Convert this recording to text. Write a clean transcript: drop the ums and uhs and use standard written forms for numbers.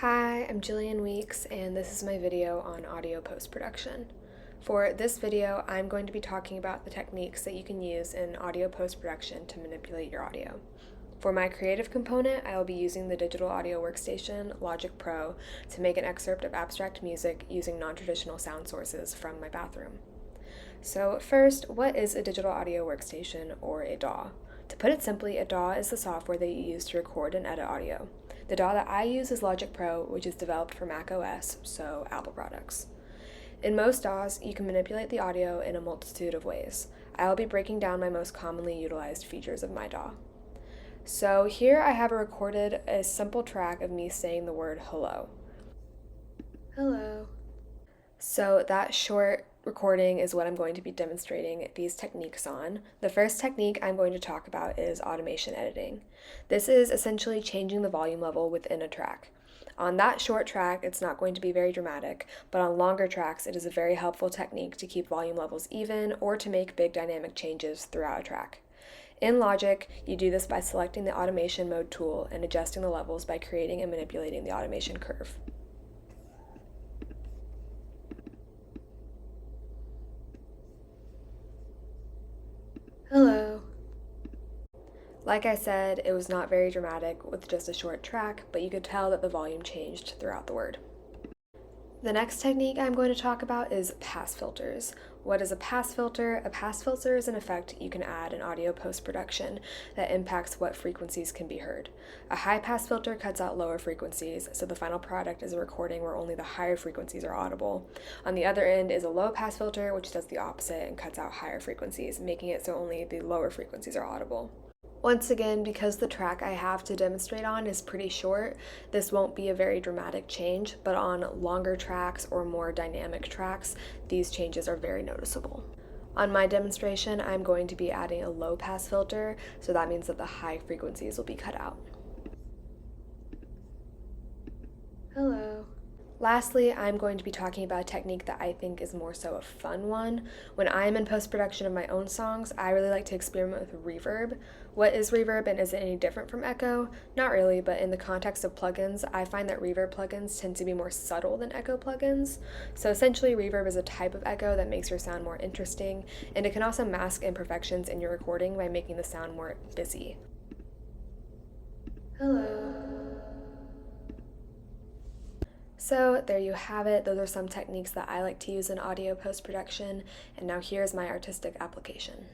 Hi, I'm Jillian Weeks, and this is my video on audio post-production. For this video, I'm going to be talking about the techniques that you can use in audio post-production to manipulate your audio. For my creative component, I will be using the digital audio workstation, Logic Pro, to make an excerpt of abstract music using non-traditional sound sources from my bathroom. So first, what is a digital audio workstation, or a DAW? To put it simply, a DAW is the software that you use to record and edit audio. The DAW that I use is Logic Pro, which is developed for Mac OS, so Apple products. In most DAWs, you can manipulate the audio in a multitude of ways. I will be breaking down my most commonly utilized features of my DAW. So here I have recorded a simple track of me saying the word hello. Hello. So that short recording is what I'm going to be demonstrating these techniques on. The first technique I'm going to talk about is automation editing. This is essentially changing the volume level within a track. On that short track, it's not going to be very dramatic, but on longer tracks, it is a very helpful technique to keep volume levels even or to make big dynamic changes throughout a track. In Logic, you do this by selecting the automation mode tool and adjusting the levels by creating and manipulating the automation curve. Hello. Like I said, it was not very dramatic with just a short track, but you could tell that the volume changed throughout the word. The next technique I'm going to talk about is pass filters. What is a pass filter? A pass filter is an effect you can add in audio post-production that impacts what frequencies can be heard. A high pass filter cuts out lower frequencies, so the final product is a recording where only the higher frequencies are audible. On the other end is a low pass filter, which does the opposite and cuts out higher frequencies, making it so only the lower frequencies are audible. Once again, because the track I have to demonstrate on is pretty short, this won't be a very dramatic change, but on longer tracks or more dynamic tracks, these changes are very noticeable. On my demonstration, I'm going to be adding a low pass filter, so that means that the high frequencies will be cut out. Hello. Lastly, I'm going to be talking about a technique that I think is more so a fun one. When I'm in post-production of my own songs, I really like to experiment with reverb. What is reverb and is it any different from echo? Not really, but in the context of plugins, I find that reverb plugins tend to be more subtle than echo plugins. So essentially, reverb is a type of echo that makes your sound more interesting, and it can also mask imperfections in your recording by making the sound more busy. Hello. So there you have it. Those are some techniques that I like to use in audio post-production, and now here's my artistic application.